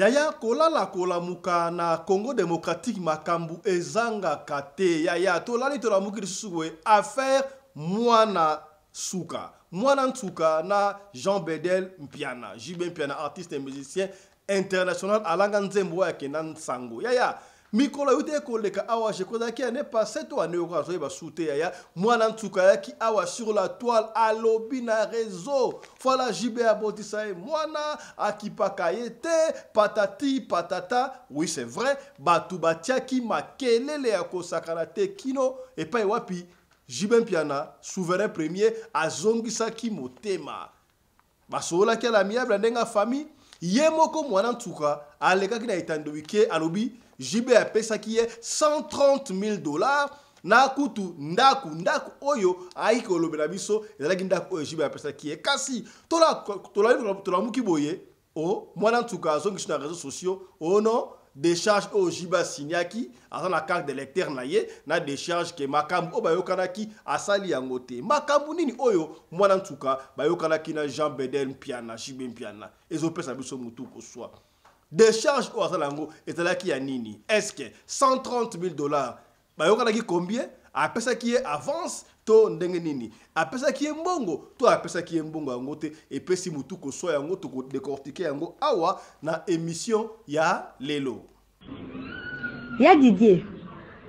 Yaya kolala kolamuka na Congo démocratique makambu ezanga kate. Yaya tolali tolamuki lisusuwe affaire mwana suka. Mwana suka na Jean Bedel Mpiana. JB Mpiana, artiste et musicien international alanga nzembo ya kenan sango. Yaya mikolo yute koleka awa je koza ki ane pas 7 ans neoko azoye basute yaya mwana nsuka yaki awa sur la toile alobi na réseau voilà JB abotisa e mwana akipaka yete patati patata. Oui c'est vrai batu batiaki makelele ya kosakana te kino epai wapi JB Mpiana souverain premier azongisaki motema basolaki ala miable ndenga famille yemoko mwana nsuka alekaki na itandowike alobi JB a pesa qui est $130,000 na kutu ndaku oyo aiko lobela biso ezalaki ndaku oyo JB a pesa qui est kasi tola muki boye o mwana ntuka zongi na réseaux sociaux o non décharge au JB signaki à la carte d'électeur na ye na décharge ke makambu o bayokanaki asali yango te makambu nini oyo mwana ntuka bayokanaki na Jean Bedel Mpiana JB Mpiana ezo pesa biso mutu ko soi. Décharge au Asalango et là qui a nini. Est-ce que $130,000 bayokanaki combien? Après ça qui est avance to ndenge nini. Après ça qui est mbongo to après ça qui est mbongo angote et puis si mutu ko so yango to ko décortiquer yango awa na émission ya lelo. Ya Didier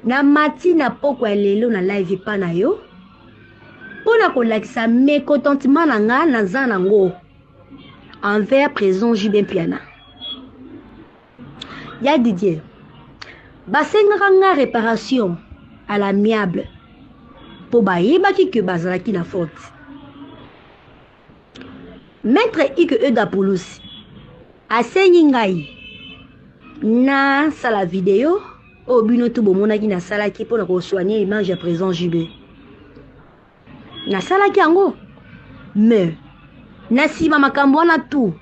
na mati na poko ya lelo na live pa na yo. Pona ko lakisa mécontentement na nga na zanango envers présent JB Mpiana. Ya Didier, basengaka réparation à l'amiable pour bayebaki que bazalaki na faute. Maître Ike Eudapoulos asengi ngai na sala vidéo au bino tout bomonaki na salaki pour na soigner image à présent JB. Na salaki yango mais na sima makambo wana tout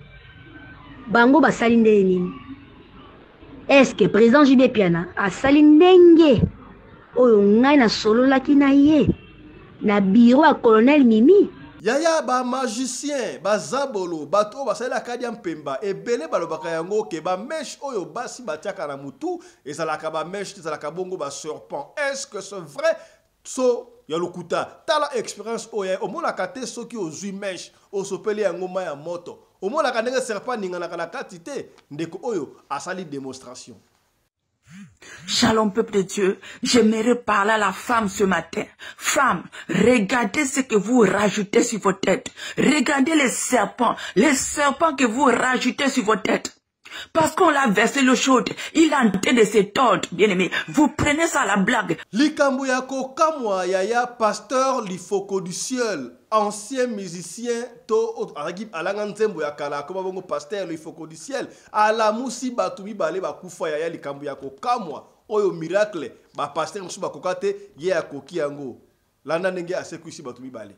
bango basali nde nini. Est-ce que président JB Mpiana a sali ndenge oyo ngai na solo laki na ye na bureau à colonel Mimi? Yaya ba magicien ba zabolo bato basala kadia mpemba ebele balobaka yango ke ba mèche oyo basi batiaka na mutu ezalaka ba mèche ezalaka bongo ba serpent. Est-ce que c'est vrai? So ya lokuta tala expérience oyo omona kate soki ozui mèche osopeli yango ma ya moto omona kanenge serpent ningana kana katite ndeko oyo asali démonstration. Shalom peuple de Dieu, j'aimerais parler à la femme ce matin. Femme, regardez ce que vous rajoutez sur vos têtes. Regardez les serpents que vous rajoutez sur vos têtes. Parce qu'on l'a versé l'eau chaude, il a en train de se tordre, bien aimé. Vous prenez ça à la blague. Likambo yako kamwa yaya pasteur Lifoko du ciel, ancien musicien to alanga nzembo ya kala ko bongo pasteur Lifoko du ciel. Ala musi batumi bale bakufa yaya likambo yako kamwa oyo miracle ba pasteur musu bakokate ye akoki yango. Landa ndenge asekuisi batumi bale.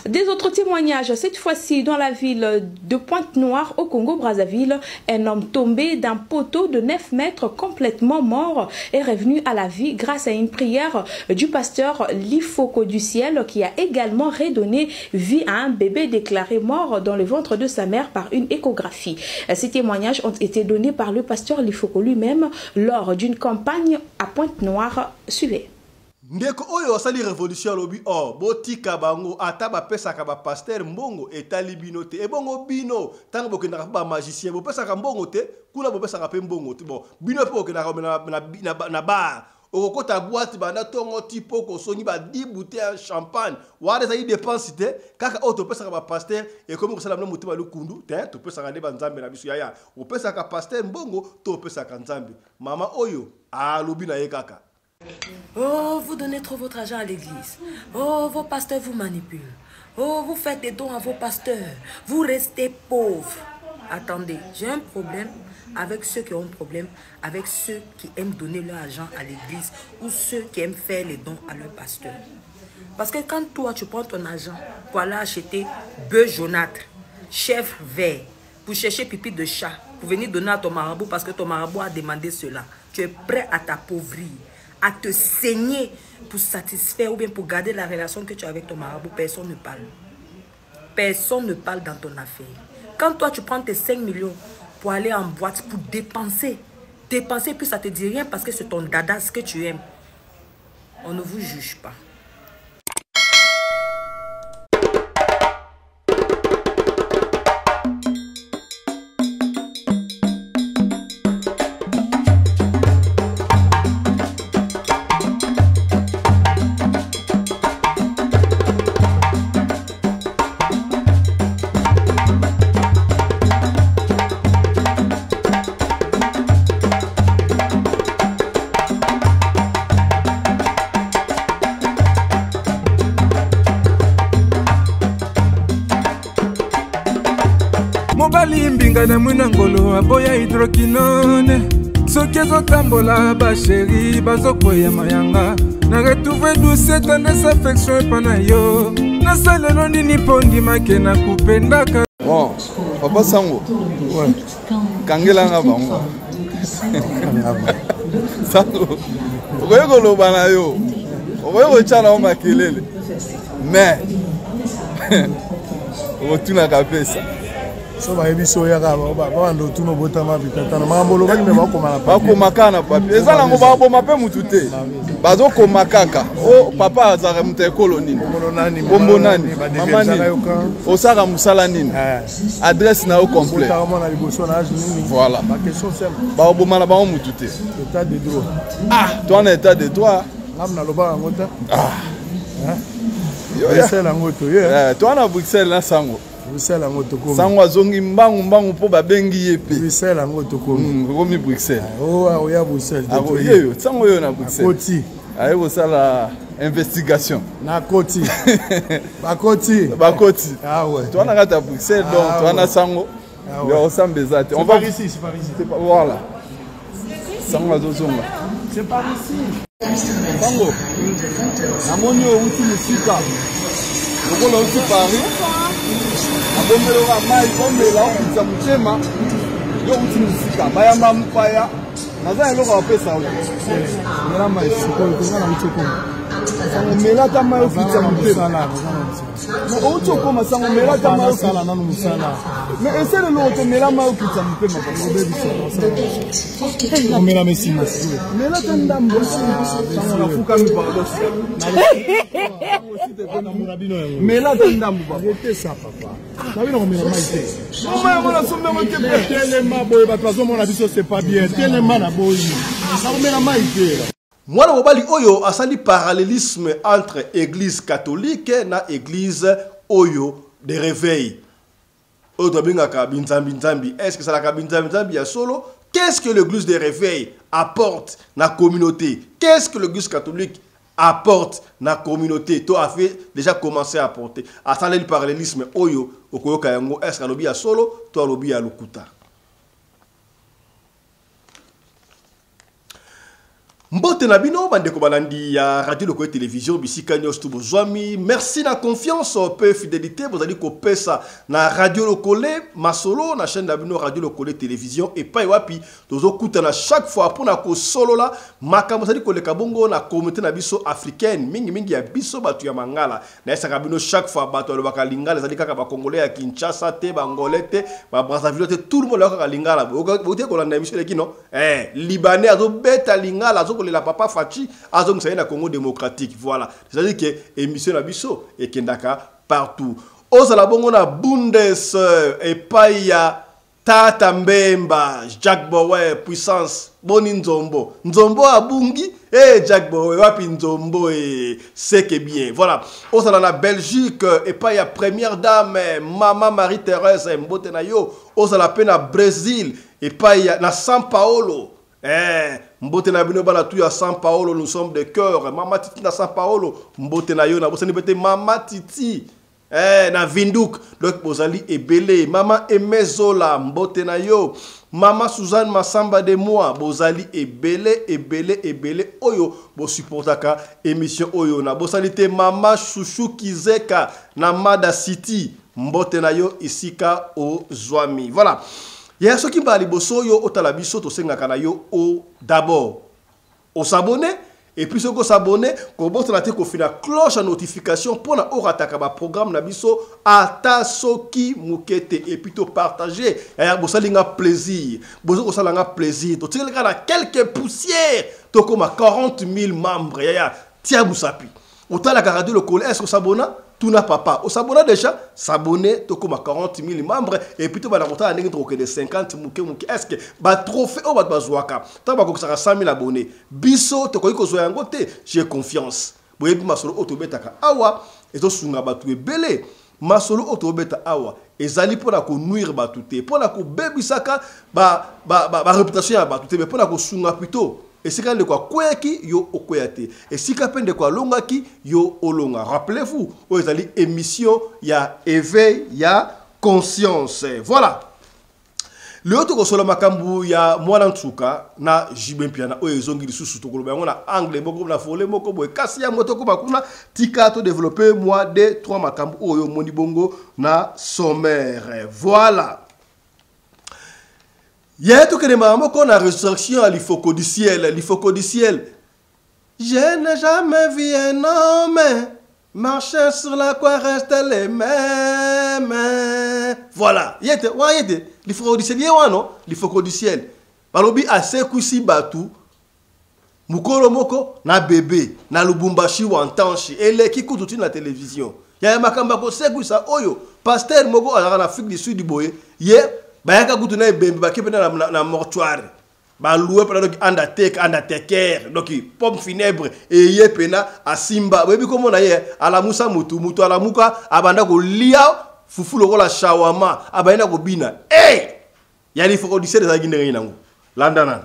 Des autres témoignages, cette fois-ci dans la ville de Pointe-Noire au Congo-Brazzaville, un homme tombé d'un poteau de 9 mètres complètement mort est revenu à la vie grâce à une prière du pasteur Lifoko du ciel qui a également redonné vie à un bébé déclaré mort dans le ventre de sa mère par une échographie. Ces témoignages ont été donnés par le pasteur Lifoko lui-même lors d'une campagne à Pointe-Noire. Suivez. Ndeko oyo asali révolution lobi oh botika bango ata ba pesaka ba pasteur mbongo etali bino te e bongo bino tango bokendaka ba magicien bo pesaka mbongo te kuna bo pesaka pe mbongo te bon bino pe okendaka na bar okokota boîte banda tongo tipo ko soni ba 10 bouteilles de champagne wade za yi dépense te kaka o to pesaka ba pasteur e comme ko sala na mutima lukundu te to pesaka de banzambe na biso yaya o pesaka pasteur mbongo to pesaka nzambe mama oyo a lobi na ye kaka. Oh, vous donnez trop votre argent à l'église. Oh, vos pasteurs vous manipulent. Oh, vous faites des dons à vos pasteurs. Vous restez pauvres. Attendez, j'ai un problème avec ceux qui ont un problème, avec ceux qui aiment donner leur argent à l'église ou ceux qui aiment faire les dons à leur pasteur. Parce que quand toi, tu prends ton argent pour aller acheter bœuf jaunâtre, chèvre vert, pour chercher pipi de chat, pour venir donner à ton marabout parce que ton marabout a demandé cela, tu es prêt à t'appauvrir, à te saigner pour satisfaire ou bien pour garder la relation que tu as avec ton marabout. Personne ne parle. Personne ne parle dans ton affaire. Quand toi, tu prends tes 5 millions pour aller en boîte, pour dépenser. Dépenser, puis ça te dit rien parce que c'est ton dada, ce que tu aimes. On ne vous juge pas. Mobali mbinga na mwina ngolo aboya hydroquinone soki ezotambola basheri bazokwea mayanga na retrouve douce tendresse affection epa na yo nasalelo nini mpo ndimake na kupendaka. Bon, papa Sango, kangelanga bango. Sango, okoye koloba na yo, okoye kotyala o makelele, mais okotunaka pesa. So ba ebiso ya ka ba ndo tuno botama bitata mambolo ba kimeba komala pa komaka na papi ezala ngo ba boma pe mutute bazo komakaka o papa azara mutekolo nini bombo nani mama nini osaka musala nini adresse na o complet voilà ba question simple ba boma na ba mutute état de droit toi en état de droit ngamna loba ngota yo Bruxelles ngoto ye toi na Bruxelles na Sango Bruxelles ngoto ko Sango azongi mbangu po babengi ye pe Bruxelles ngoto ko komi Bruxelles o ya Bruxelles de yo Sango yo na Bruxelles koti aye ko sala investigation na koti bakoti ah ouais toi na kata Bruxelles donc toi na Sango yo ressemble ezate on va ici c'est par ici voilà Sango azozonga c'est par ici Sango namoni outi musika lokola outi Paris abomeloka mai komela okutisa motema yo outi musika bayamba mopaya naza eloko bapesa mela mai sikoyo tozala mutokoma sango mela ta mai okutisa motema outi okoma sango mela ta mai osala nanu mosala mais esele eloko tomela mai okutisa motema omela mesima mela ta ndambo sango nafukami mela ta ndambo arrêtez ça papa nabino komela mai te omayamona sombemo te telema boye bato bazomona biso c'est pas bien telema na boyi nakomela mai te. Mwana mobali oyo asali parallélisme entre église catholique na église oyo de réveil. Oyo bingaka binzambi. Est-ce que ça la binzambi ya solo? Qu'est-ce que l'église de réveil apporte na communauté? Qu'est-ce que l'église catholique apporte na communauté? To a fait déjà commencé à apporter. Asali parallélisme oyo okoyoka yango est-ce que lobi ya solo to lobi ya lokuta? Mbote na bino bandeko balandi ya radio loko télévision bisika nyos tubo zwami merci na confiance peu fidélité bozali ko pesa na radio lokole masolo na chaîne na bino radio lokole télévision et pa wapi tozo kuta na chaque fois pour na ko solo la makambo zali ko leka bongo na communauté na biso africaine mingi ya biso batu ya mangala na esaka bino chaque fois batu lo bakalingala zali kaka ba congolais ya Kinshasa te ba ngolais te ba Brazzaville te tout le monde la lingala bote ko landa émission lekino libanais azo beta lingala azo la papa Fachi azong sa na Congo démocratique voilà c'est-à-dire que émission na biso et kendaka partout ozala bongo na Bundes et paya Tata Mbemba Jack Bowe puissance boni nzombo abungi Jack Bowe wapi nzombo c'est que bien voilà ozala na Belgique et paya première dame Maman Marie-Thérèse Mbote na yo ozala pe na Brésil et paya na São Paulo mbote na bino bala tu ya São Paulo nous sommes de cœur Mama Titi na São Paulo mbote na yo na bosani bete Mama Titi na Vinduk donc bozali ebele Mama Emezola mbote na yo Mama Suzanne Masamba de moi bozali ebele oyo bo supportaka émission oyo na bosali te Mama Chouchou Kizeka na Mada City mbote na yo isika o Zwami voilà. Il y a ceux qui parlent de yo otala biso to senga kana yo o d'abord au s'abonner Et puis, si vous s'abonnez, vous avez la cloche à notification pour nous attaquer le programme Nabiso Atasoki Mukete. Et puis, vous partagez. Vous avez plaisir. Vous avez plaisir. Vous avez quelques poussières. Vous avez 40 000 membres. Tiens, vous savez. Vous avez regardé le collège. Est-ce que vous s'abonnez? Tout n'a pas. Vous s'abonnez déjà? S'abonner. Vous avez 40 000 membres. Et puis, vous avez 50 000. Est-ce que le trophée au Bazouaka? Vous avez 100 000 abonnés. Bisso, j'ai confiance. Vous avez masolo otobetaka awa. Et vous avez belé. Masolo otobeta awa. Et zali pour la nuire batute. Pour la bebisaka réputation ya batute. Mais pour la sunga plutôt. Et si quand de quoi kweki yo okweyate. Et si quand de quoi longaki yo olonga. Rappelez-vous, vous avez émission ya éveil ya conscience. Voilà. Le autre que makambu ya mwana ntsuka na Jibé Mpiana o ezongi lisusu to koloba ngona anglais moko na fole moko boy kasi ya moto ko bakuna tika to développer moi de 3 makambu oyo moni bongo na sommaire. Voilà. Ya to kene mama ko na résurrection à l'ifoko du ciel. Je n'ai jamais vu un homme marcher sur la croix reste les mêmes. Voilà. Yete, l'ifoko du ciel, non? L'ifoko du ciel. Balobi ase kusi batu. Mukolo moko na bébé na Lubumbashi wa Ntanchi ele ki kututi na télévision. Ya makamba ko sekuisa oyo. Pasteur moko ala na Afrique du Sud boye. Ye bayaka kutu na bembe bakepena na mortuaire. Ba loué pendant donc undertaker donc pomme funèbre et ye pena a Simba. Webi komo na ye ala Musa mutu ala muka abanda ko lia fufu loko la shawama abanda ko bina. Ya li foko du ciel za gindere nango. Landana.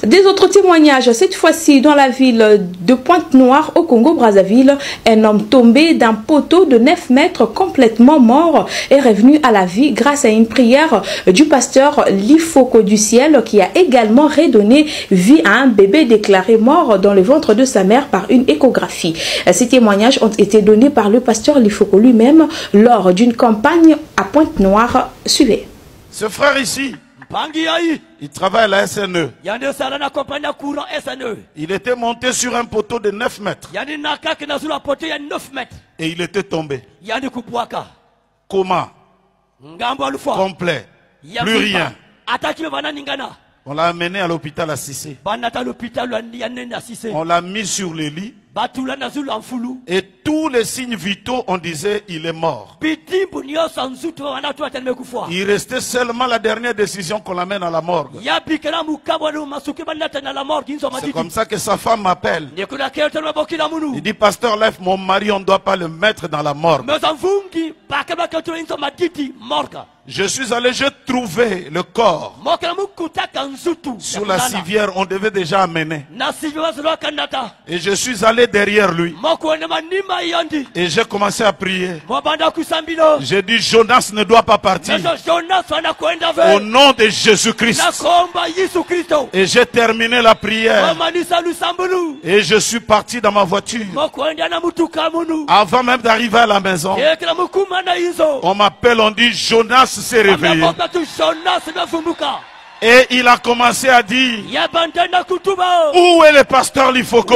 Des autres témoignages, cette fois-ci dans la ville de Pointe-Noire au Congo-Brazzaville, un homme tombé d'un poteau de 9 mètres complètement mort est revenu à la vie grâce à une prière du pasteur Lifoko du ciel qui a également redonné vie à un bébé déclaré mort dans le ventre de sa mère par une échographie. Ces témoignages ont été donnés par le pasteur Lifoko lui-même lors d'une campagne à Pointe-Noire. Suivez. Ce frère ici, il travaille à la SNE. Il était monté sur un poteau de 9 mètres. Et il était tombé. Comment? Complet. Plus rien. On l'a amené à l'hôpital à Cissé. On l'a mis sur le lit. Et tous les signes vitaux, on disait il est mort. Il restait seulement la dernière décision qu'on l'amène à la morgue. C'est comme ça que sa femme m'appelle. Il dit, pasteur, lève mon mari, on ne doit pas le mettre dans la morgue. Je suis allé, j'ai trouvé le corps. Sur la civière, on devait déjà amener. Et je suis allé derrière lui. Et j'ai commencé à prier. J'ai dit, Jonas ne doit pas partir. Au nom de Jésus-Christ. Et j'ai terminé la prière. Et je suis parti dans ma voiture. Avant même d'arriver à la maison, on m'appelle, on dit, Jonas s'est réveillé. Et il a commencé à dire, où est le pasteur Lifoko?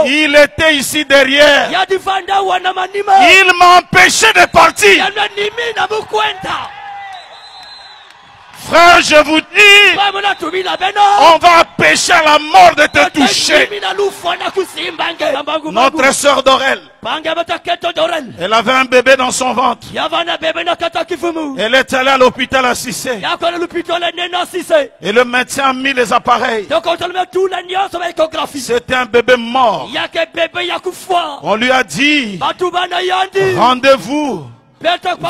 Il était ici derrière. Il m'a empêché de partir. Frère, je vous dis, on va empêcher à la mort de te toucher. Notre sœur Dorel, elle avait un bébé dans son ventre. Elle est allée à l'hôpital à Cissé. Et le médecin a mis les appareils. C'était un bébé mort. On lui a dit, rendez-vous.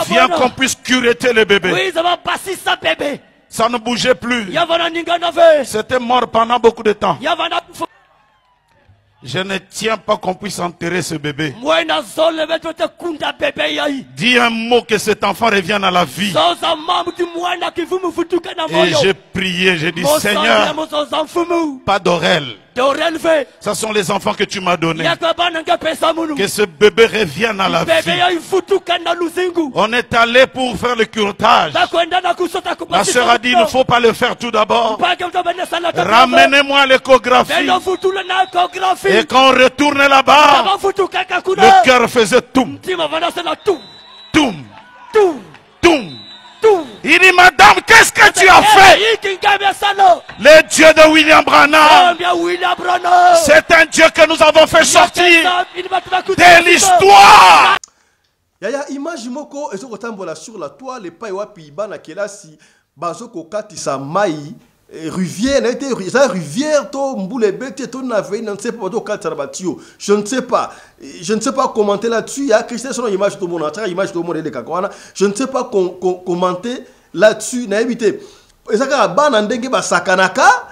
Viens qu'on puisse cureter le bébé. Ça ne bougeait plus. C'était mort pendant beaucoup de temps. Je ne tiens pas qu'on puisse enterrer ce bébé. Dis un mot que cet enfant revienne à la vie. Et j'ai prié, j'ai dit, Seigneur, pas d'Orel. de relever. Ce sont les enfants que tu m'as donnés. Que Que ce bébé revienne à la vie. On est allé pour faire le curetage. Ma soeur a dit, il ne faut pas le faire tout d'abord. Ramenez-moi l'échographie. Et quand on retourne là-bas, le cœur faisait toum. Toum. Toum. Il dit, madame, qu'est-ce que tu as fait? Le Dieu de William Branham, c'est un Dieu que nous avons fait sortir de l'histoire. Yaya image moko ezoko tambola sur la toile epai wapi bana kelasi bazoko katisa mai rivière n'a été rivière to mbule bete to nave non sais pas to katisa batio je ne sais pas commenter là-dessus. Il y a Christian son image tout le monde a image tout le monde de kakwana je ne sais pas commenter là-dessus na éviter ezaka bana ndenge ba sakanaka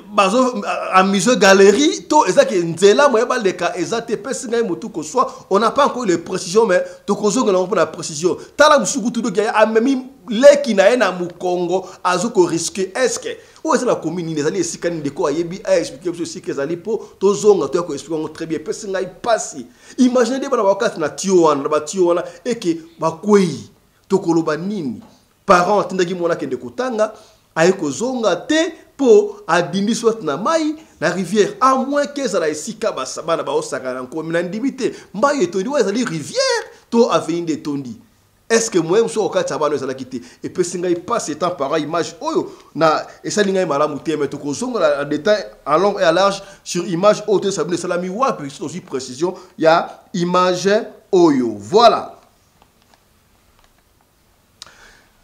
bazo amuseur galerie to ezaki nzela moyeba leka ezate pesinga mutu ko soit on n'a pas encore les précisions mais to kozonga na la précision tala musuku tout donc ya amemi leki na na mukongo azoko risquer est-ce que ou est la commune les alliés sikani ndeko ayebi a expliquer aussi que ezali po to zonga to ko expliquer très bien pesinga ipasi imaginez des bana wakati na tio wana et que bakwei to koloba nini parents tindaki mona kende kotanga ayeko zonga te po adindi soit na mai na rivière à moins que ça la esika basabana ba osaka na komina ndibite mai etondi wa ezali rivière to avenue de Tondi. Est-ce que moi so okata bano ezala kité et pe singa il passe temps par image oyo na esalinga malamu te mais to ko zonga en détail en long et à large sur image oyo sabine salami wa puis aussi précision il y a image oyo voilà.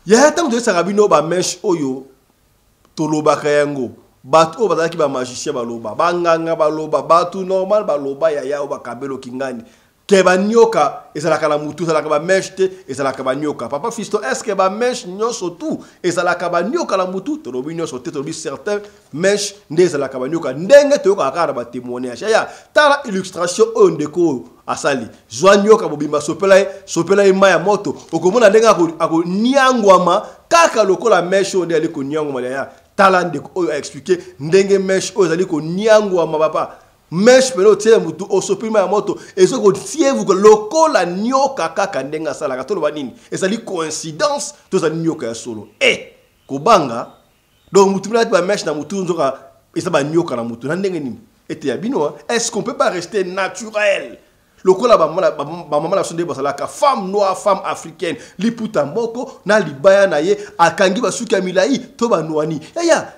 Il y a tant de sarabino ba mesh oyo toloba kayango batu bazaki ba magicien baloba banganga baloba batu normal baloba ya ba kabelo kingani ke ba nyoka ezalaka la mutu ezalaka ba meshte ezalaka ba nyoka papa fisto est-ce que ba mesh nyoso tout ezalaka ba nyoka la mutu tolobi nyoso te tolobi certain mesh nde ezalaka ba nyoka ndenge toyoka kaka ba témoignage ya tala illustration ondeko asali zwa nyoka bobimba sopela maya moto okomona ndenge ako niangwama kaka lokola mesh onde ali ko niangwama ya talande oyo expliquer ndenge mesh oyo ali ko niangwama papa mesh pelo tie mutu osopima ya moto ezoko tievu ko lokola nyoka kaka ndenga sala ka tolo banini ezali coïncidence to za nyoka ya solo kobanga donc mutu mla ba mesh na mutu nzoka ezaba nyoka na mutu na ndenge nini ete ya bino est-ce qu'on peut pas rester naturel lokola ba mama la sonde basala ka femme noire femme africaine liputa moko na libaya na ye akangi basuki ya milai to banwani yaya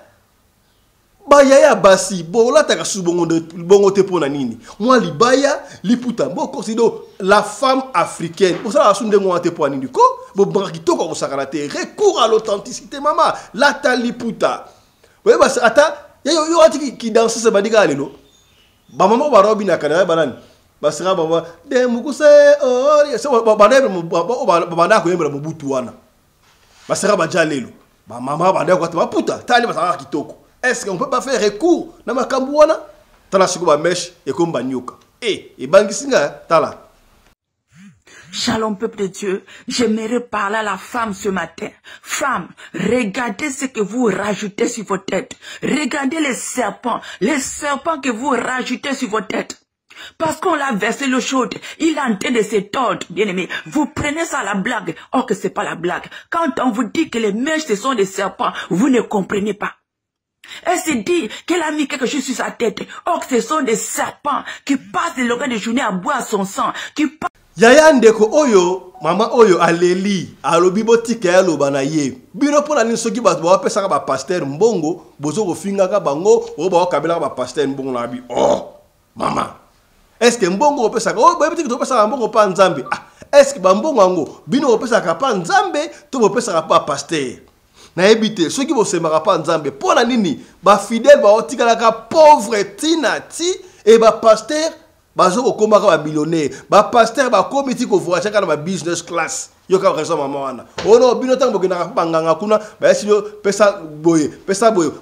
Baya basi bola taka bongo te pona nini moi libaya liputa moko sido la femme africaine pour ça asunde ngo te pona nini ko bo banki to ko sakana te recours à l'authenticité mama la ta liputa oui basi ata yo ati ki danse se badiga lelo ba mama ba robi na kana banani basi nga baba de mukuse oh so ba banda ko yembra mubutu wana basi nga ba jalelo ba mama banda ko ta puta tali basa kitoko. Est-ce qu'on peut pas faire recours na makambu wana tala siko ba mesh et comme banyoka et bangisinga tala. Shalom peuple de Dieu, j'aimerais parler à la femme ce matin. Femme, regardez ce que vous rajoutez sur vos têtes. Regardez les serpents que vous rajoutez sur vos têtes. Parce qu'on l'a versé l'eau chaude, il est en train de se tordre, bien aimé. Vous prenez ça à la blague, or que c'est pas la blague. Quand on vous dit que les mèches ce sont des serpents, vous ne comprenez pas. Elle se dit qu'elle a mis quelque chose sur sa tête. Or, ce sont des serpents qui passent de longueur de journée à boire son sang. Yaya ndeko oyo, mama oyo aleli, alobi botike ya lobana ye. Bino pona ni soki ba pesa ba pasteur mbongo, bozo ko finga ka bango, o ba kabela ba pasteur mbongo na bi. Oh, mama. Est-ce que mbongo pesa ka o ba bitiki to pesa mbongo pa nzambe. Ah, est-ce que ba mbongo ngo bino pesa ka pa nzambe, to pesa ka pa pasteur. Na ebite ceux qui vont se marapa nzambe pona nini ba fidèle ba otikala ka pauvre tinati et ba pasteur bazo ko komaka ba millionnaire ba pasteur ba komiti ko voyager kana ba business class yo ka raison mama wana ono bino tango bokena ba nganga kuna ba sino pesa boye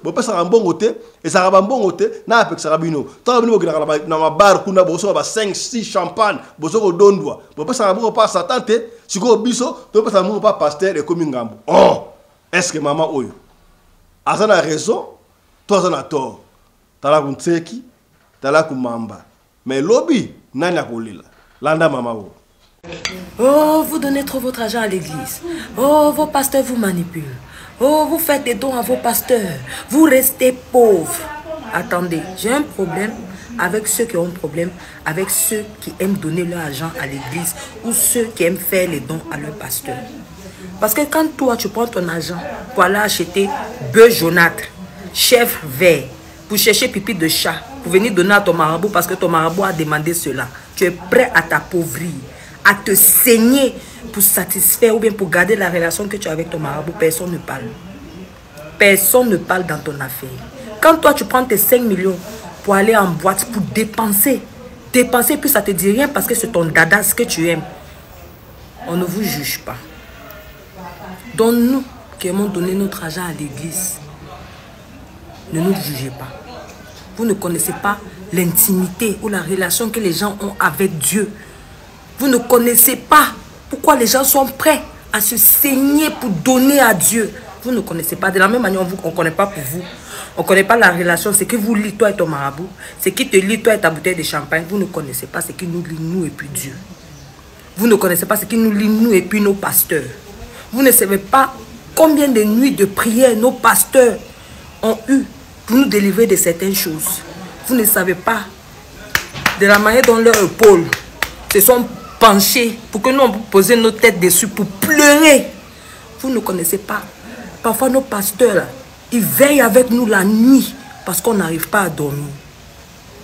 bo pesa mbongo te ezaka ba mbongo te na apekisa bino tango bino bokena na ma bar kuna bo so ba 5 6 champagne bozo ko dondwa bo pesa mbongo pa satante siko biso to pesa mbongo pa pasteur e komi ngambo. Oh, est-ce que maman oyo azana raison toi azana tort tala kuntseki, tala kumamba. Mais lobby, nani akolila. Landa mama wo. Oh, vous donnez trop votre argent à l'église. Oh, vos pasteurs vous manipulent. Oh, vous faites des dons à vos pasteurs. Vous restez pauvres. Attendez, j'ai un problème avec ceux qui ont un problème, avec ceux qui aiment donner leur argent à l'église ou ceux qui aiment faire les dons à leur pasteur. Parce que quand toi, tu prends ton argent pour aller acheter bœuf jaunâtre, chèvre vert, pour chercher pipi de chat, pour venir donner à ton marabout parce que ton marabout a demandé cela, tu es prêt à t'appauvrir, à te saigner pour satisfaire ou bien pour garder la relation que tu as avec ton marabout. Personne ne parle. Personne ne parle dans ton affaire. Quand toi, tu prends tes 5 millions pour aller en boîte, pour dépenser, puis ça te dit rien parce que c'est ton dada, ce que tu aimes. On ne vous juge pas. Donc nous qui aimons donner notre argent à l'église, ne nous jugez pas. Vous ne connaissez pas l'intimité ou la relation que les gens ont avec Dieu. Vous ne connaissez pas pourquoi les gens sont prêts à se saigner pour donner à Dieu. Vous ne connaissez pas. De la même manière, on ne connaît pas pour vous. On ne connaît pas la relation. C'est que vous lit toi et ton marabout. C'est qui te lit toi et ta bouteille de champagne. Vous ne connaissez pas ce qui nous lie nous et puis Dieu. Vous ne connaissez pas ce qui nous lie nous et puis nos pasteurs. Vous ne savez pas combien de nuits de prière nos pasteurs ont eu pour nous délivrer de certaines choses. Vous ne savez pas de la manière dont leurs épaules se sont penchées pour que nous on poser nos têtes dessus pour pleurer. Vous ne connaissez pas. Parfois nos pasteurs, là, ils veillent avec nous la nuit parce qu'on n'arrive pas à dormir.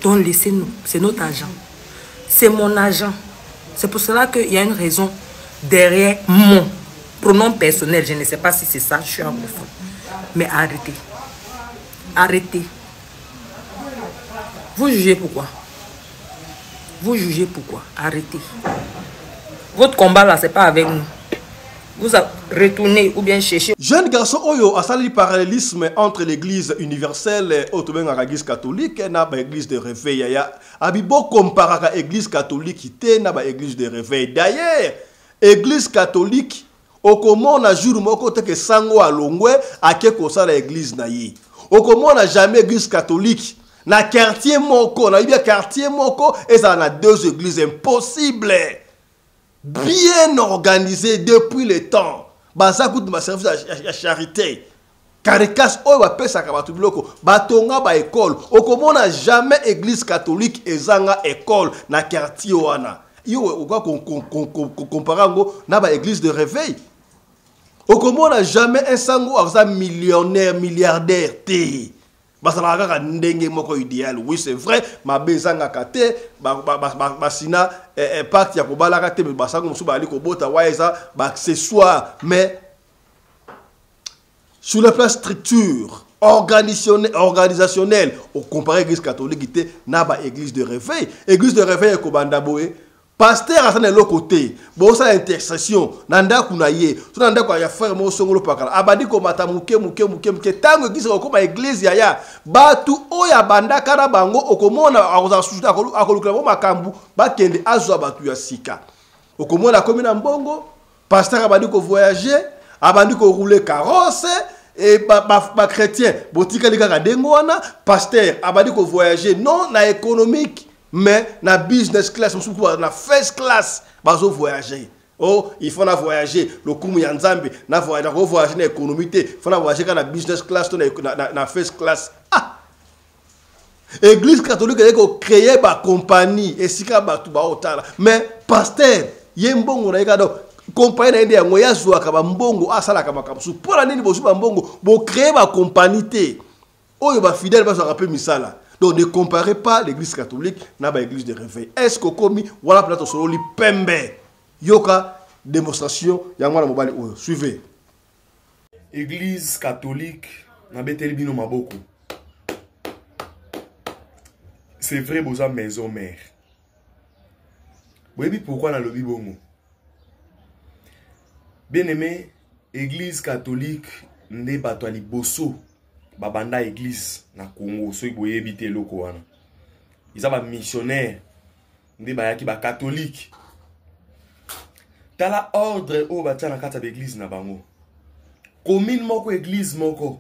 Donc laissez-nous. C'est notre argent. C'est mon argent. C'est pour cela qu'il y a une raison derrière mon pronom personnel. Je ne sais pas si c'est ça, je suis anglophone. Mais arrêtez. Arrêtez. Vous jugez pourquoi? Vous jugez pourquoi? Arrêtez. Votre combat là, c'est pas avec nous. Vous retournez ou bien cherchez. Jeune garçon, oyo a sali parallélisme entre l'église universelle et l'église catholique et l'église de réveil. Ya abibo comparaka l'église catholique et l'église de réveil. D'ailleurs, l'église catholique okomona jour moko te ke sango alongwe akeko sala église na ye. Okomona jamais église catholique na quartier moko, na bien quartier moko et ça na deux églises impossible. Bien organisé depuis le temps. Baza kout ma service à charité. Caritas oyo ba pesa ka batu biloko. Batonga ba école. Okomona jamais église catholique ezanga école na quartier wana. Yo okwa comparango na ba église de réveil. Okomona jamais un sango aza millionnaire, milliardaire té. Basala kaka ndenge moko idéal. Oui, c'est vrai, ma bezanga kate, basina pacte ya kobala kate mais basango musu bali ko bota waeza ba accessoire mais sur le plan structure organisationnel, au comparé l'église catholique était na ba église de réveil. Église de réveil ko banda boé. Pasteur à l'autre côté, bon ça intercession, nanda kunaye, tout nanda kwa ya frère mo songolo pakala. Abandi ko mata muke tango église ko ma église ya batu oya banda kana bango okomona akozasuta akolukela mo makambu bakende azwa batu ya sika. Okomona komi na mbongo, pasteur abandi ko voyager, abandi ko rouler carrosse et ba chrétien, botika lika dengo wana, pasteur abandi ko voyager non na économique. Mais na business class, na first class, bazo voyager. Oh, il faut na voyager. Le kumu yanzambe, na voyager na économie, il faut na voyager na business class, na first class. Ah! Église catholique a créé ba compagnie et sika ba tu ba otala. Mais pasteur, yembongo na ikado compagnie na ende ya ngoya zwa ka ba mbongo asala ka makamsu. Pour la nini bozu ba mbongo, bo créer ba compagnie. Oyo ba fidèle ba so rappel misala. Donc ne comparez pas l'église catholique na ba église de réveil. Est-ce que komi wala plateau solo li pembe. Yoka démonstration ya mwana mobali oyo. Suivez. Église catholique na beteli bino maboko. C'est vrai boza maison mère. Boyebi pourquoi na lobi bongo. Bien-aimé, église catholique nde bato ali boso. Babanda église na Congo soki boyebi te loko wana. Ils ba missionnaire nde bayaki ba catholique. Tala ordre o batia na kata l'église na bango. Commune moko église moko.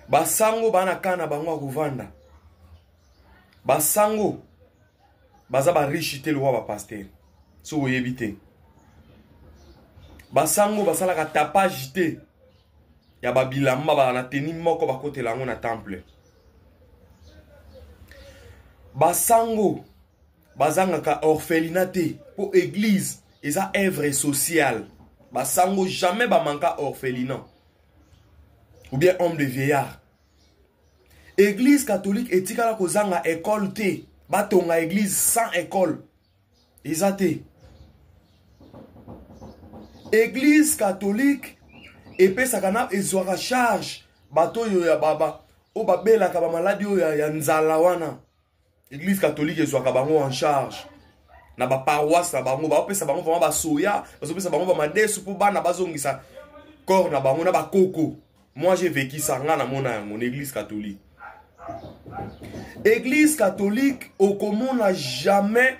basango bana kana bango kovanda basango baza ba riche te le roi ba pasteur so oyebi te basango basala ka tapage te ya babilamba ba na teni moko bakotela yango na temple basango bazanga ka orphelinat te po église eza œuvre sociale basango jamais ba manka orphelinat ou bien homme de vieillard. Église catholique etikala kozanga école te batonga église sans école ezate. Église catholique epesaka na ezwaka charge bato yo ya baba o babelaka ba maladi yo ya nzala wana. Église catholique ezwaka bango en charge na ba paroisse na bango ba opesa bango vraiment ba soya bazopesa bango ba madesu po bana bazongisa corps na bango na ba koko. Moi j'ai vécu ça na mon église catholique. Église catholique au commun n'a jamais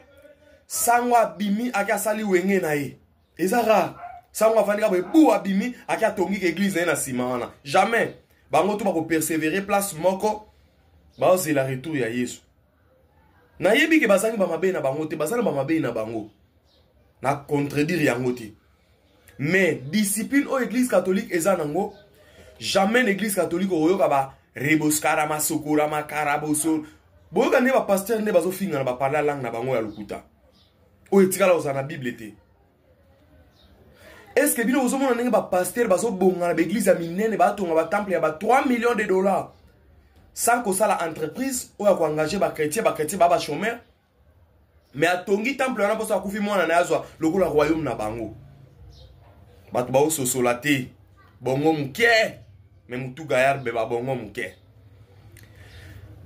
sangwa bimi aka sali wenge na ye. Ezara sangwa fandika bu abimi aka tongi église na simana. Jamais. Bango to ba ko persévérer place moko ba ozi la retour ya Yesu. Na yebi ke bazangi ba mabe na bango te bazana ba mabe na bango. Na contredire yango te. Mais discipline au église catholique ezanango jamais l'église catholique oyoka ba reboskara masokora makaraboso boyoka ne ba pasteur ne bazo finga na ba parler langue na bango ya lokuta o etikala ozana bible te. Est-ce que bino ozomona ndenge ba pasteur bazo bonga na église ya minene ba tonga ba temple ya ba 3 millions de dollars sans que ça la entreprise o ya ko engager ba chrétien ba chômeur mais atongi temple wana poso akufi mwana na yazwa lokola royaume na bango bato ba ososola te bongo muke même tout gaillard beba bongo muke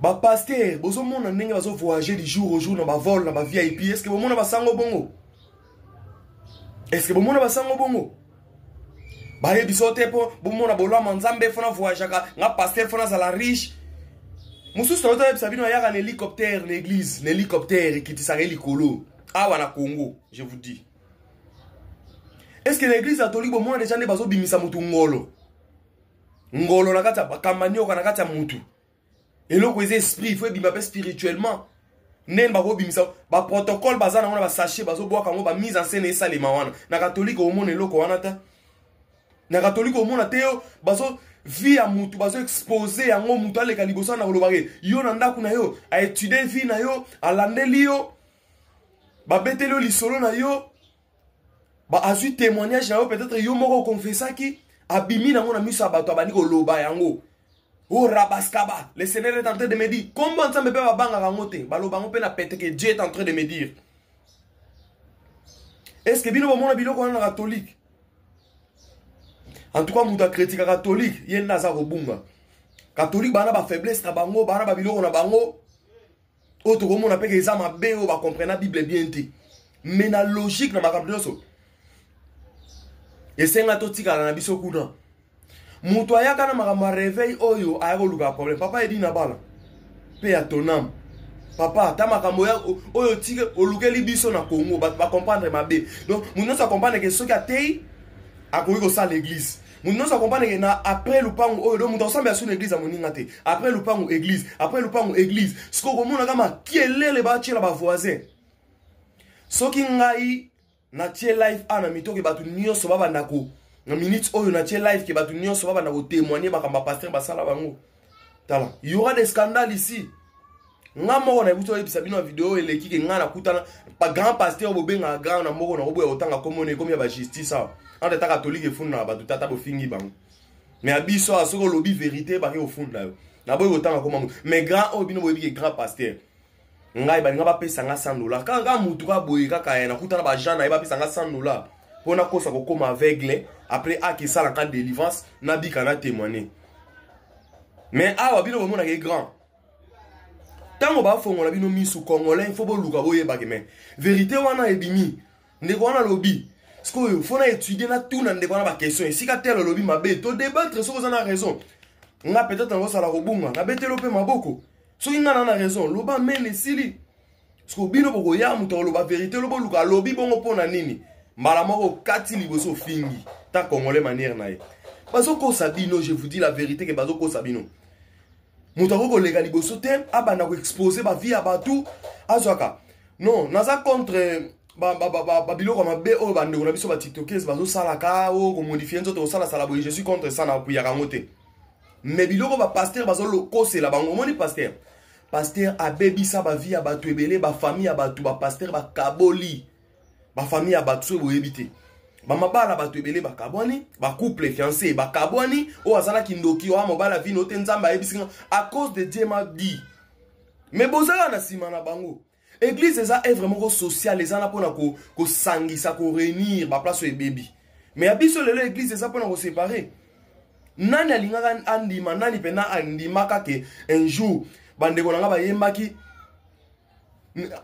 ba pasteur bozo mona ndenge bazo voyager du jour au jour na ba vol na ba VIP. Est-ce que bomona basango bongo? Est-ce que bomona basango bongo? Ba yebi sote po bomona bolwa manzambe fona voyager nga pasteur fona za la riche mususu na otaye bisabino yaka na hélicoptère l'église na hélicoptère qui tisaka likolo awa na Congo je vous dis. Est-ce que l'église catholique bomona déjà ne bazo bimisa mutu ngolo ngolo na kata kamanyo kana kata mutu eloko eze esprit faut bimba pe spirituellement nen bako bimisa ba protocole bazana wana ba sachet bazo boka ngo ba mise en scène esalema wana na catholique au monde eloko wana ta na catholique au monde teo bazo vie ya mutu bazo exposer yango mutu aleka liboso na kolobake yo na ndaku na yo a étudier vie na yo alandeli yo ba betelo lisolo na yo ba azui témoignage na yo peut-être yo moko confessaki abimi nango na miso abato abani ko loba yango o rabaskaba. Le Seigneur est en train de me dire comment ça me peut banga rangote baloba ngo pe na pete que Dieu est en train de me dire. Est-ce que bino bomona biloko na catholique? En tout cas muta critique catholique yenda za kobunga catholique bana ba faiblesse na bango bana ba biloko na bango o to komona pe ke za mabe o ba comprendre la Bible bien te mais na logique na makambo nyonso esenga totikala na biso kuna mutu ayaka na makambo réveil oyo ayako luka problème papa edi na bala pe ya tonam papa ta makambo ya oyo tike olukeli biso na Congo ba comprendre mabe donc mutu ça comprendre que soki atei akoki ko sa l'église mutu ça comprendre que na après lupango oyo donc mutu osamba sur l'église a moninga te après lupango église ce ko komona kama kielele ba tiela ba voisin soki ngai na tie live ana mitoke batu nyonso baba ndako na minutes oyo na tie live ke batu nyonso baba ndako témoigner bakamba pasteur basala bango tala il y aura des scandales ici nga moko na buto ebisa bino vidéo eleki ke nga na kutana pa grand pasteur bobenga grand na moko na oboya otanga komone komi ba justice ça en état catholique funda batu tata bo fingi bango mais abiso asoko lobi vérité ba ke ofunda yo na boya otanga komango mais grand obino boyebi ke grand pasteur ngai ba ngaba pesa nga $100 kanga mutu ka boye kaka na kutana ba jana ba pesa nga $100 pona kosa ko koma aveugle après a ki sala ka délivrance na bika na témoigner mais awa bino bomona ke grand tango ba fongola bino misu congolais il faut bo luka boye ba ke mais vérité wana ebimi ndeko wana lobi sko yo fona étudier na tout na ndeko wana ba question ici ka tel lobi mabe to débattre soko za na raison nga peut-être ngo sala ko bunga na betelo pe maboko so inga na raison loba mene sili sko bino boko ya muto loba vérité lobo luka lobi bongo pona nini mbala moko kati liboso fingi ta congolais manière na ye bazo ko sabino je vous dis la vérité que bazo ko sabino Moutako kolega liboso te abana ko exposer ba vie abatu azwaka. Non, naza contre biloko mabe o bande ko biso ba tiktokers bazo salaka o ko modifier nzoto sala sala boye, je suis contre ça na kuya kangote. Mais biloko ba pasteur bazo lo kosela bango moni pasteur. Pasteur abebisa ba vie abatu ebele ba famille abatu ba pasteur ba kaboli. Ba famille abatu so boyebite. Ba mabala batu ebele ba kabwani, ba couple fiancé ba kabwani, o azala kindoki o mobala vie no tenzamba ebisinga à cause de Dieu m'a dit. Mais bozala na sima na bango. Église eza est vraiment social, les ana pona ko sangisa ko réunir ba place e baby. Mais abiso lelo église eza pona ko séparer. Nani alingaka andima nani pena andima kake un jour bande ko nga ba yembaki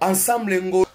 ensemble ngo.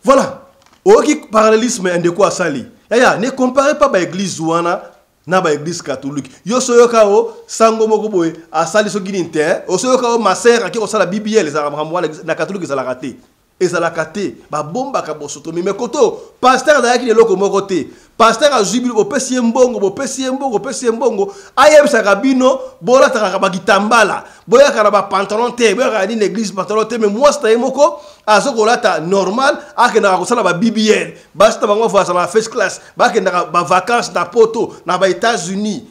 Voilà. Oki parallélisme ndeko asali. Yaya, ne comparez pas ba église wana na ba église catholique. Yo soyoka o sango moko boye asali so gininte, o soyoka o masera ki ko sala bibiel za ramwa na catholique za la raté. Et ça la raté. Ba bomba ka bosoto mais koto pasteur da yaki loko moko te. Pasteur a jubile bo pesi mbongo, bo pesi mbongo, pesi mbongo. Ayebisa kabino bola taka ba kitambala. Boya kana ba pantalon te, boya kana ni église pantalon te mais moi sta moko azokolata normal akenda ko sala ba BBL. Basta bango fa sala first class, ba kenda ba vacances na poto na ba États-Unis,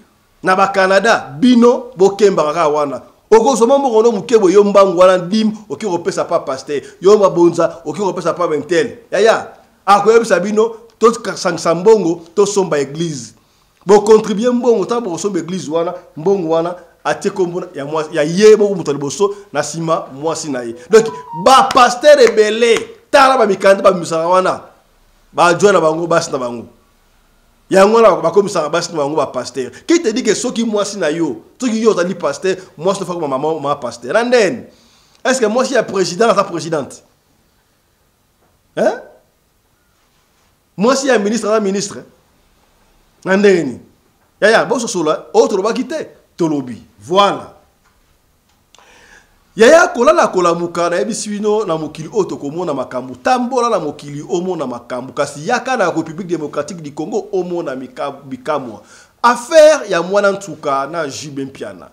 na ba Canada, bino bokemba ka wana. Oko somo mo kono mukebo yo mbangu wana dim oki kopesa pa pasteur. Yo mabonza oki kopesa pa bentel. Yaya, akoyebisa bino to sang mbongo to somba église. Bo contribuer mbongo ta bo somba église wana, mbongo wana atie kombo ya ye bo muto liboso na sima mwasi na ye. Donc ba pasteur ebele tala ba mikanda ba misaka wana. Ba joina bango basi na bango. Yango na ba komisa basi na bango ba pasteur. Qui te dit que soki mwasi na yo, soki yo tali pasteur, moi je te fais comme maman ma pasteur. And then, est-ce que moi si ya président la présidente? Hein? Moi si ya ministre la ministre. And then, yaya bo so sola, autre ba quitter tolobi. Voilà. Yaya kolala kolamuka na ebisino na mokili oto komona makambu tambola na mokili omona makambu kasi yaka na République démocratique du Congo omona mikamwa affaire ya mwana ntuka na Jibé Mpiana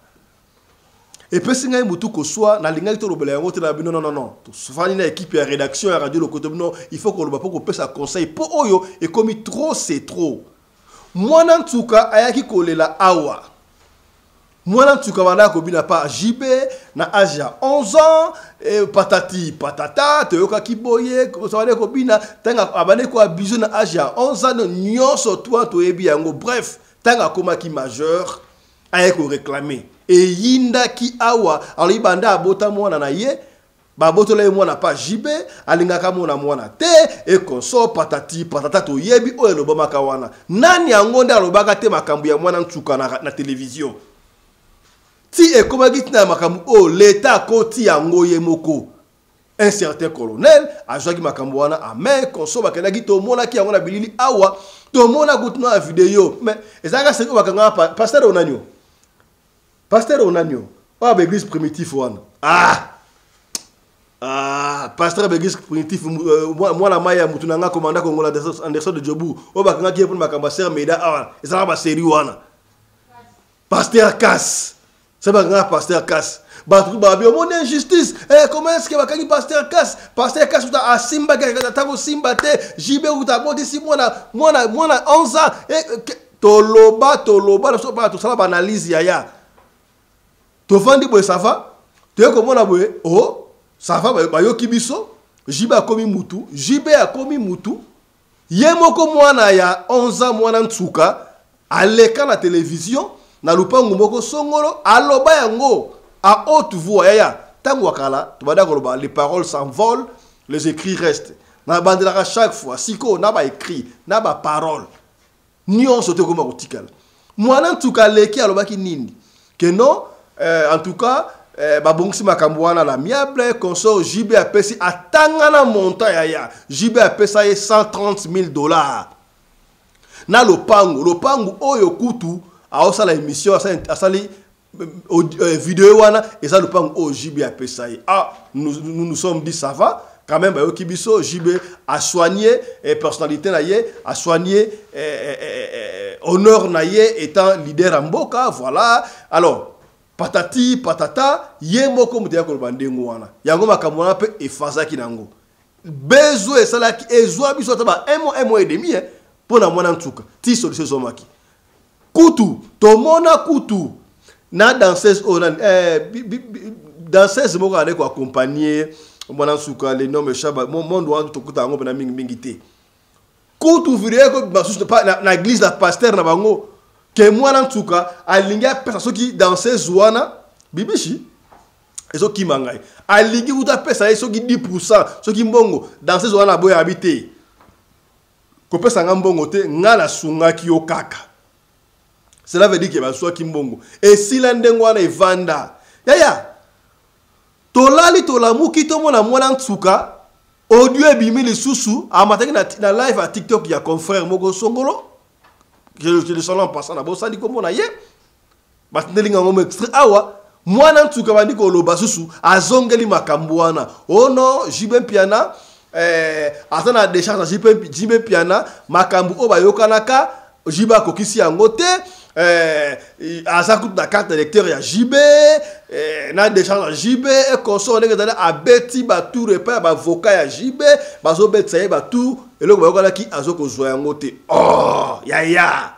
et pesi ngai mutu ko soit na linga to robela yango te na bino non to sofani na équipe ya rédaction ya radio lokoto bino il faut ko loba po ko pesa conseil po oyo et comme trop c'est trop mwana ntuka ayaki kolela awa. Moi, tu as kobina pa JB na Asia 11 ans et patati patata te yoka kiboye ko sawale kobina tanga abane ko abizo na Asia 11 ans nyonso toi to ebi yango bref tanga koma ki majeur aye ko réclamer et yinda ki awa ali banda abota mwana na ye ba botole mwana pa JB alingaka mwana te et konso patati patata to yebi o elobama kawana nani angonda alobaka te makambu ya mwana ntuka na télévision. Si et comme dit na makambu o l'état koti yango yemoko un certain colonel a jogi makambu wana amen konso bakena gito mona ki yango na bilili awa to mona gutno a vidéo mais ezaka seko bakanga pasteur onanyo pa ba église primitive wana pasteur ba église primitive moi la maya mutunanga commandant Kongola Anderson de Jobu o bakanga ki pour makamba ser meda ezaka ba série wana pasteur Casse. C'est pas grand pasteur Casse. Mon injustice. Comment est-ce que bakani pasteur Casse? Pasteur Casse ou ta Simba Gatago Simba te JB ou ta bon d'ici moi 11 ans. Toloba ne soit pas tout ça analyse yaya. To vandi boy ça va? Tu es comment la boy? Oh, ça va ba yo kibiso. JB a komi mutu. JB a komi mutu. Yemoko mwana ya 11 ans mwana ntuka aleka la télévision. Na lupangu moko songolo aloba yango à haute voix yaya tango wakala tubada koloba les paroles s'envolent les écrits restent na bandela chaque fois siko na ba écrit na ba parole nyonso te koma kotikala mwana ntuka leki aloba ki nini que non en tout cas ba bongisi makambo wana la miable consort JB a pesi atanga na montant yaya JB a pesa ye $130,000 na lopangu oyo kutu a aussi la émission à sali vidéo wana et ça le pan au JB a payé nous sommes dit ça va quand même ba Kibiso JB a soigné personnalité na ye a soigné honneur na ye étant leader en Mboka voilà alors patati patata ye moko mutu ya koloba ndengo wana yango makambo wana mpe efazaki nango bezo esalaki ezwa biso ata ba un mois et demi mpo na mwana ntuka ti solution ezomaki kutu tomona kutu na danseuse danseuse moko ane koaccompagner mwana nsuka le nom echaba monde wana tokuta yango mpena mingi te kutu video ko basusu na église la pasteur na bango ke mwana nsuka alingi apesa soki danseuse wana bibishi ezokima ngai alingi kuta apesa ye soki 10% soki mbongo danseuse wana boya habite kopesa nga mbongo te nga nasungaki yo kaka. Cela veut dire que baswaki mbongo esila ndengo wana evanda yaya tolali tolamuki tomona mwana nsuka audio ebimi lisusu amataki na live à TikTok ya confrère moko songolo je le sens en passant na bosali komona ye batindelinga ngomo extrait awa mwana nsuka bandi koloba susu azongeli makambo wana ono jibe piana azana décharge jibe piana makambo o bayokanaka jiba kokisi yango te aza kutu na carte électeur ya JB na décharge ya JB et consort ndenge ezali abeti batu repa ya bavoka ya JB bazobetisa ye batu eloko bayokanaki azokozwa yango te oh yaya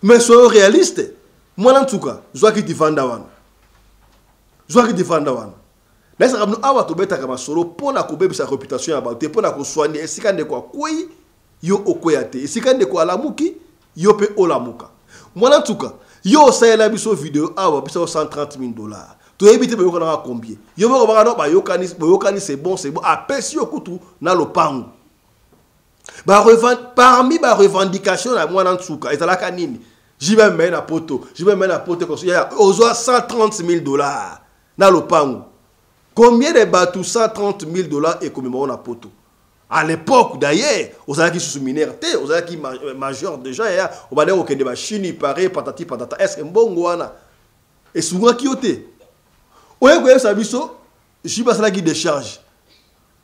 mais soyons réaliste mwana ntuka zwaki tifanda wana naisaka bino awa tobetaka masolo mpo na kobebisa réputation ya bato te mpo na koswani esika ndeko akwei yo okweya te esika ndeko alamuki yo mpe olamuka mwana ntuka yo osalela biso video awa biso $130,000 toyebi te bayokanaka combien yo moko bakano boyokani c'est bon apesi yo kutu na lopango parmi barevendication na mwana ntuka ezalaka nini jibe mene na poto ya ozwa $130,000 na lopango. Combien de bateaux $130,000 et combien on a poto? À l'époque d'ailleurs, aux alaki sous minorité, aux alaki majeur déjà, on va dire au Kenya Chine, pareil, patati patata, est-ce que bon wana? Et souvent qui ote? Oye quoi ça biso? Jiba sala qui décharge.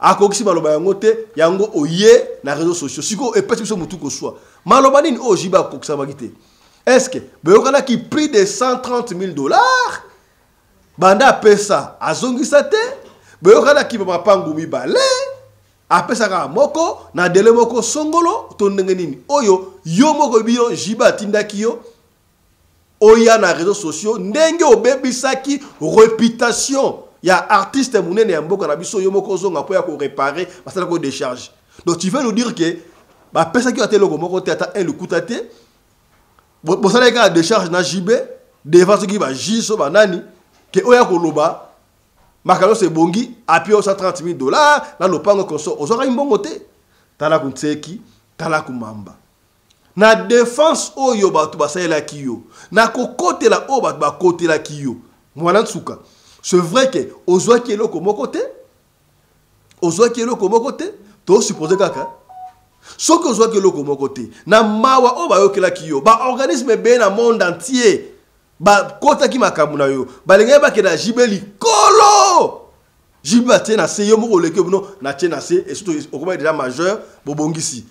A kokisi maloba yango te, yango oye na réseaux sociaux. Siko et peut-être biso mutu ko soit. Maloba nini o jiba kokisa magite? Est-ce que beyokana qui prix de $130,000? Banda pesa azongisa te beyokana ki mapangu mibale apesa moko na dele moko songolo to ndenge nini oyo yo moko biyo jiba tindaki yo oya na réseaux sociaux ndenge obebisaki réputation ya artiste munene ya mboka na biso yo moko zonga po ya ko réparer basala ko décharge. Donc tu veux nous dire que ba pesa ki atelo moko te ata un lukuta te bosala ka décharge na jibe devant ce qui va jiso banani que oya koloba makalo se bongi api $130,000 na lopango konso ozora imbongo te tala kuntseki tala kumamba na défense oyo batu basayela kiyo na kokotela o batu bakotela kiyo mwana nsuka c'est vrai que ozwa kieloko moko te to supposer kaka soki ozwa kieloko moko te na mawa o bayokela kiyo ba organisme be na monde entier ba kota ki makambu na yo balenge ba ke na jibeli kolo jiba te na se yo moko leke buno na te na se et surtout okoma déjà majeur bobongisi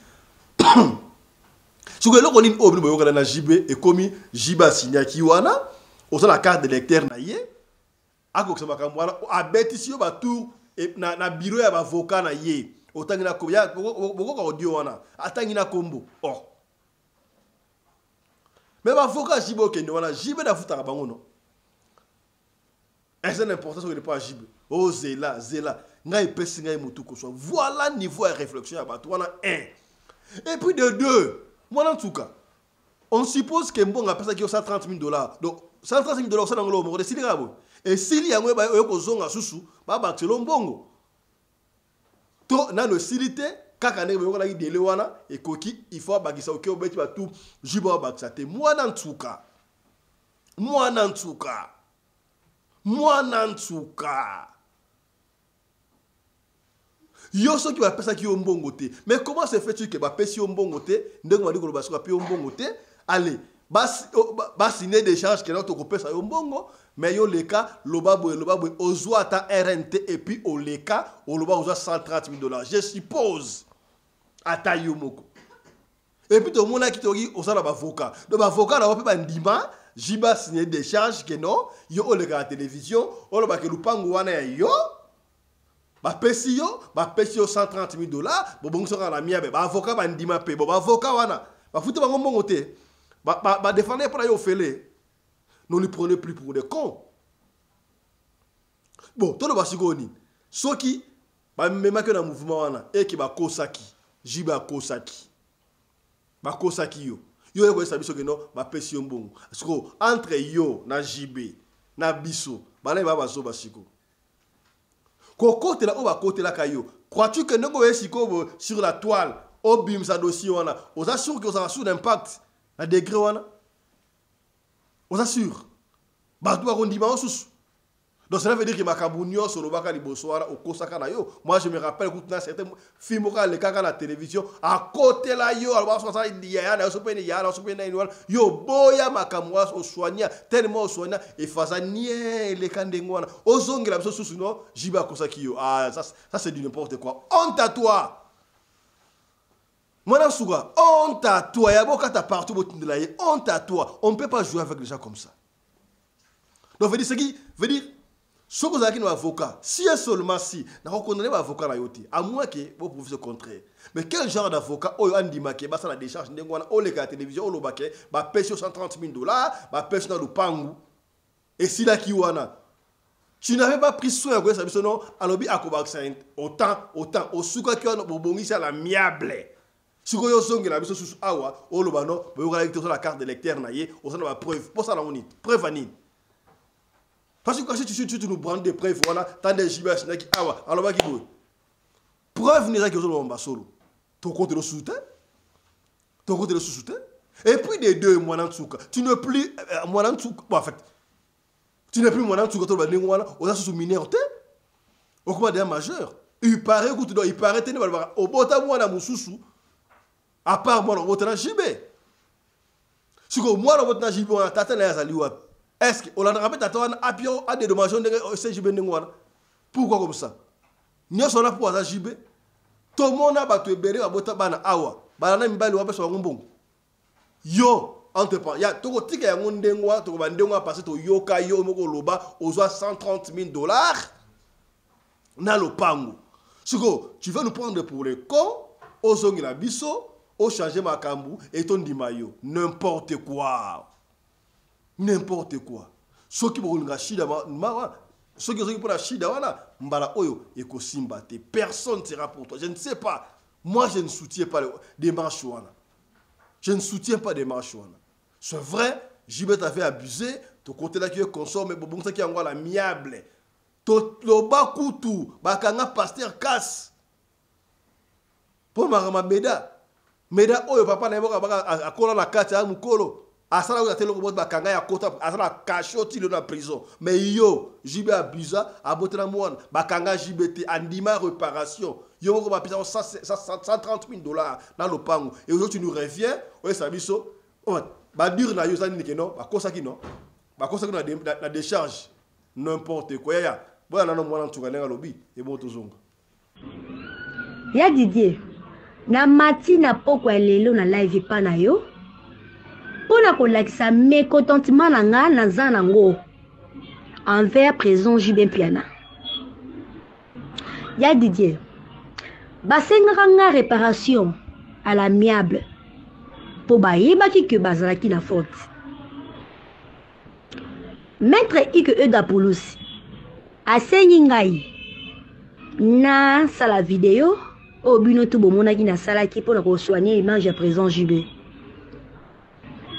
suko eloko nini obino boyoka na jibe e komi jiba signaki wana osala carte d'électeur na ye akokisa makambu wana abetisi yo ba tour na bureau ya bavoka na ye otangi na ko ya boko audio wana atangi na kombo oh. Mais l'avocat Jibe au Kenya, Jibe n'a foutu à bango non. Est-ce l'importance que ne pas Jibe? Oh zela, n'a épais n'a mutu ko soit. Voilà niveau de réflexion à bateau on a un. Et puis de deux, moi en tout cas, on suppose que bon a personne qui a $130,000. Donc $130,000 ça dans le monde c'est grave. Et s'il y a un ba yo zonga susu, ba ba telo mbongo. To na le silité kaka ndenge boko la idele wana ekoki il faut bagisa oke obeti batu jiba bakisa te mwana ntuka yo soki ba pesa ki yo mbongo te mais comment se fait-il que ba pesi yo mbongo te ndenge mali ko baso pa yo mbongo te allez bas signer des charges que notre kopesa yo mbongo mais yo leka lobabo ozwa ta RNT et puis au leka o loba ozwa $130,000 je suppose ata yo moko et puis to mona ki toki osala bavoka do bavoka na wapi ba ndima Jiba signé des charges que non, yo le la télévision, on va que lupango wana yo. Ba pesi yo 130 000 $, bon sera la mia ba avocat ba ndima pe, ba avocat wana. Ba futu ba ngombongo te. Ba défendre pour yo fele. Ne les prenez plus pour des cons. Bon, tout le basigoni. Soki ba mema que dans mouvement wana et qui ba kosaki, Jiba kosaki. Ba kosaki yo. Yo eko sabiso que non, ba pesi yo mbongo. Parce que entre yo na Jibé, na biso, ba na ba bazo basiko. Côté là, on va côté là kayo. Crois-tu que nous sommes sur la toile, au bim sa dossier wana, on assure que ça va sur l'impact, la degré wana. On assure. Bah toi on dit sous. Donc cela veut dire que Makabunyo sur le baka liboswara au Kosaka na yo. Moi je me rappelle que dans certains films les kaka la télévision à côté là yo alors ça il y a na sopene ya na sopene yo boya makamwa au soigna tellement au soigna et faza nie les kandengwana ozongela biso sous no Jiba Kosaki yo. Ah ça c'est du n'importe quoi. Honte à toi. Mwana Souga, honte à toi. Ya boka ta partout botindela honte à toi. On ne peut pas jouer avec les gens comme ça. Donc veut dire ce qui veut dire ce que vous avez un avocat, si et seulement si, vous reconnaissez l'avocat là, à moins que vous pouvez se contrer. Mais quel genre d'avocat, oh, on dit que ça la décharge, on les la télévision, on le baquet, bah pêche 130 000 $, bah pêche dans le pangu. Et si là qui wana, tu n'avais pas pris soin de ça, non, alors bien à autant, au souka qui on bongi c'est la miable. Si vous avez songe la mission sous awa, oh le bano, vous avez la carte d'électeur naïe, on s'en va preuve, pour ça là on dit, preuve anine. Parce que quand tu nous brandes des preuves, voilà, tant des gibas, alors va qui doit. Preuve n'est pas que vous avez un solo. Ton compte de soutien. Ton compte de soutien. Et puis des deux, moi, tu n'es plus, moi, en fait, tu n'es plus, moi, tu as sous mineur, au cours d'un majeur. Il paraît que tu dois, il paraît que tu dois, au bout moi, dans mon sous, à part moi, au bout d'un gibé. Si moi, au bout d'un gibé, on a tâté les aliouats. Est-ce qu'on a rappelé à Pio à des dommages de CJB Nengwana? Pourquoi comme ça? Nous sommes là pour CJB. Tout le monde a battu Béré à Botabana Awa. Banana Mbali ou Abesso Rumbong. Yo, entreprend. Ya, tout le tic est un Ndengwa, tout le monde a passé au Yoka Yo Moko Loba aux 130 000 $. N'a le pango. Suko, tu veux nous prendre pour les cons, au Zongi la Bisso, au changer ma Kambu et ton Dimayo. N'importe quoi. N'importe quoi. Ceux qui vont shida ceux qui ont la shida mbala oyo eko simba te personne sera pour toi. Je ne sais pas. Moi je ne soutiens pas des marches wana. Je ne soutiens pas des marches wana. C'est vrai, Jibé t'a fait abuser, ton côté là qui consomme mais bon ça qui envoie la miable. To lo bakutu bakanga pasteur casse. Pour ma meda oyo papa na boka akola la carte ya mukolo. Asala ou telo robot bakanga ya kota asala kashoti le na prison mais yo Jibé abusa abotela mwana bakanga JBT andima réparation yo ko ba pisa 130 000 $ dans le pango et aujourd'hui tu nous reviens ouais ça biso ba dire na yo ça ni que non ba kosa ki non ba kosa ki na décharge n'importe quoi ya bon na no mwana ntuka lenga lobi et bon tozonga ya Didier na matina poko lelo na live pa na yo pona kolakisa mécontentement na nga na zanango envers président Jibé Piana. Ya Didier, basengaka nga réparation à l'amiable po bayebaki ke bazalaki na faute. Maître Ike Edapoulos asengi ngai na sala vidéo obino tu bomonaki na salaki pona ko soigner image ya président Jibé.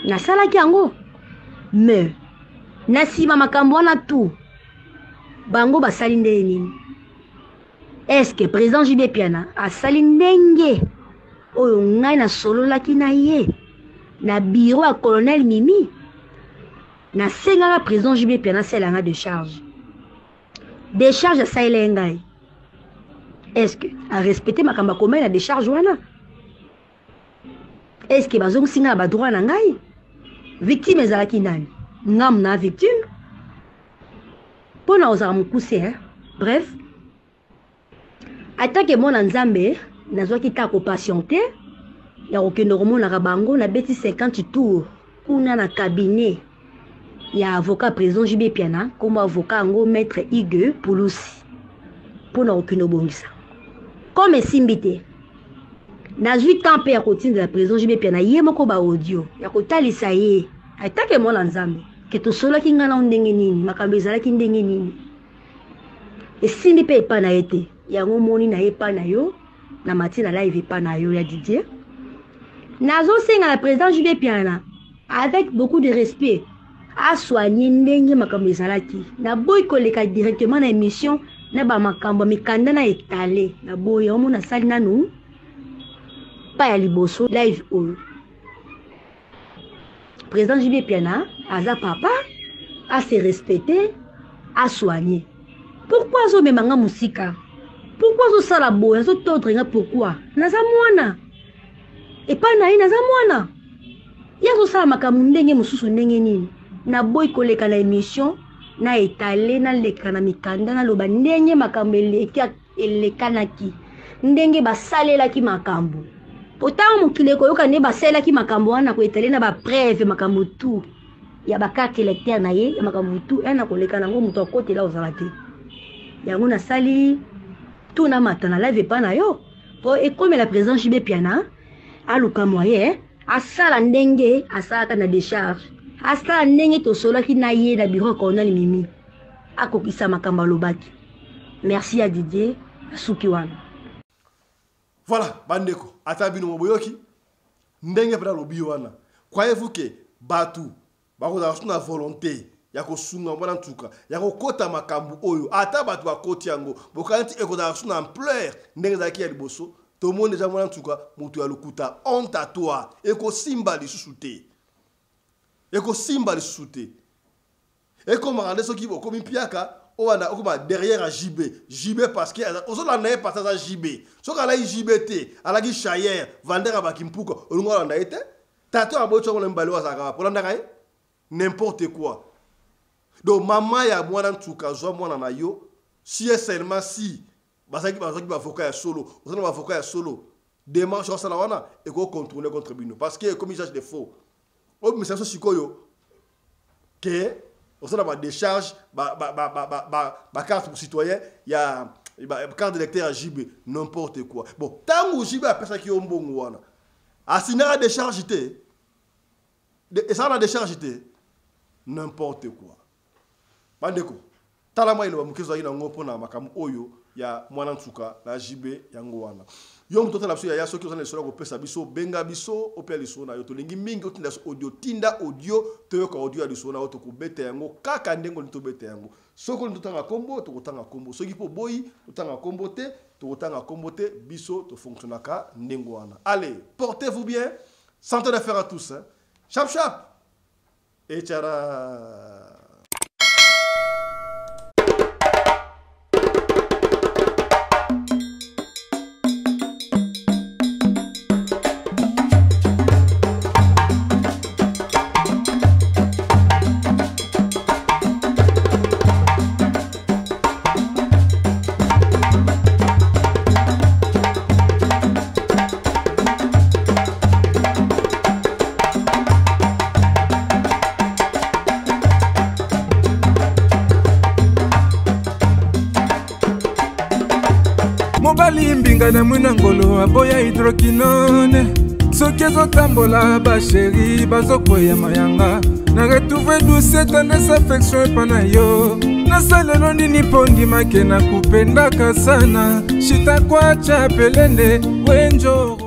Na salaki yango mais na sima makambo wana tout bango basali ndenge nini? Est-ce que président Jibé Piana asali ndenge oyo ngai na sololaki na ye na bureau ya colonel Mimi na sengaka président Jibé Piana selanga de charge asaile ngai? Est-ce que a respecter makambo komela de charge wana? Est-ce que bazongisinga ba droit na ngai? Victime ezalaki nani? Ngam na victime? Pona ozala mokuse, hein? Bref. Atake mona nzambe, nazwaki tako patienter, ya okende komonaka bango na beti 50 tours kuna na cabinet Il y a avocat président JB Piana, comme avocat en maître Igue Pouloussi. Pour n'a aucune obongisa. Comme Simbité. Dans 8 ans, à côté de la président JB Piana, il y a un audio. Il y a un audio. Il y a un audio. Que tout cela qui ngana ndengeni makambeza la ki ndengeni et sindi pe pa na été ya ngomoni na epa na yo na matina live pa na yo ya Didier nazo senga la président JB Piana avec beaucoup de respect a soigner ndenge makambeza la ki na boy koleka directement na émission na ba makambo mikanda na étalé na boy omo na sali nanu pa ya liboso live all. Président JB Piana, Aza papa, a se respecter, a soigner. Pourquoi zo memanga musika? Pourquoi zo sala boya, zo todrenga pourquoi? Naza mwana. Et pas na naza mwana. Ya zo sala makamu ndenge mususu ndenge nini. Na boy koleka na émission, na étalé na leka na mikanda na loba ndenge makambo elekanaki. Ndenge basalela ki makambo. Autant mukile koyoka ne basela ki makambo wana ko étaler na ba preuve makambo tout. Ya ba carte électeur na ye makambo tout ena koleka nango muto kote la ozalate. Yango na sali tout na matana live pa na yo. Po et comme la présence JB Piana a luka moyen a sala ndenge a sala na décharge. A sala ndenge to sola ki na ye na bureau colonel Mimi. A kokisa makambo lobaki. Merci à Didier Sukiwana. Voilà, bandeko, atabino moboyoki, ndenge pera lobi wana. Croyez-vous que batu, bako da suna volonté, yako sunga mwana ntuka, yako kota makambu oyo, ata batu bakoti yango, bokanti eko da suna ampleur, ndenge zaki ya liboso, to monde ja mwana ntuka, mutu ya lukuta, honte à toi, eko simba li susute. Eko simba li susute. Eko marande soki boko mpiaka, Owana okuma derrière à JB. JB parce que osola na pas ça JB. Soka la JBT, ala gi chayer, vendeur ba kimpuko, olungo na été. Tato abo chongo mbalo wa saka. Polanda kai n'importe quoi. Donc maman ya mwana ntuka zo mwana na yo, si seulement si basaki ba avocat ya solo, osona ba avocat ya solo. Démarche ça la wana et ko contourner contre Bino parce que comme usage de faux. O message sikoyo que on a des décharge, carte pour citoyen, il y a carte d'électeur à JB, n'importe quoi. Bon, tant que JB a personne qui est un bon ouana, à signer la décharge, et ça la décharge, n'importe quoi. Bandeko, talama ino bamukezo ina ngopo na makamu oyo ya mwana ntuka na JB yango wana. Yo mtoto la ya soki ozana lesolo ko pesa biso benga biso opela liso na yo to lingi mingi otinda audio tinda audio toyoka audio ya liso na yo to kubeta yango kaka ndengo nito beta yango soko nito tanga kombo to kutanga kombo soki po boyi utanga kombo te to kutanga kombo te biso to fonctionnaka ndengo wana. Allez, portez-vous bien, santé d'affaires à tous hein. Chap chap et tchara. Mbinga na mwina ngolo aboya hydroquinone soki ezotambola basheri bazokwea mayanga na retrouve douce tendresse affection epa na yo nasalelo nini mpo ndimake na kupendaka sana shitakwacha pelende wenjo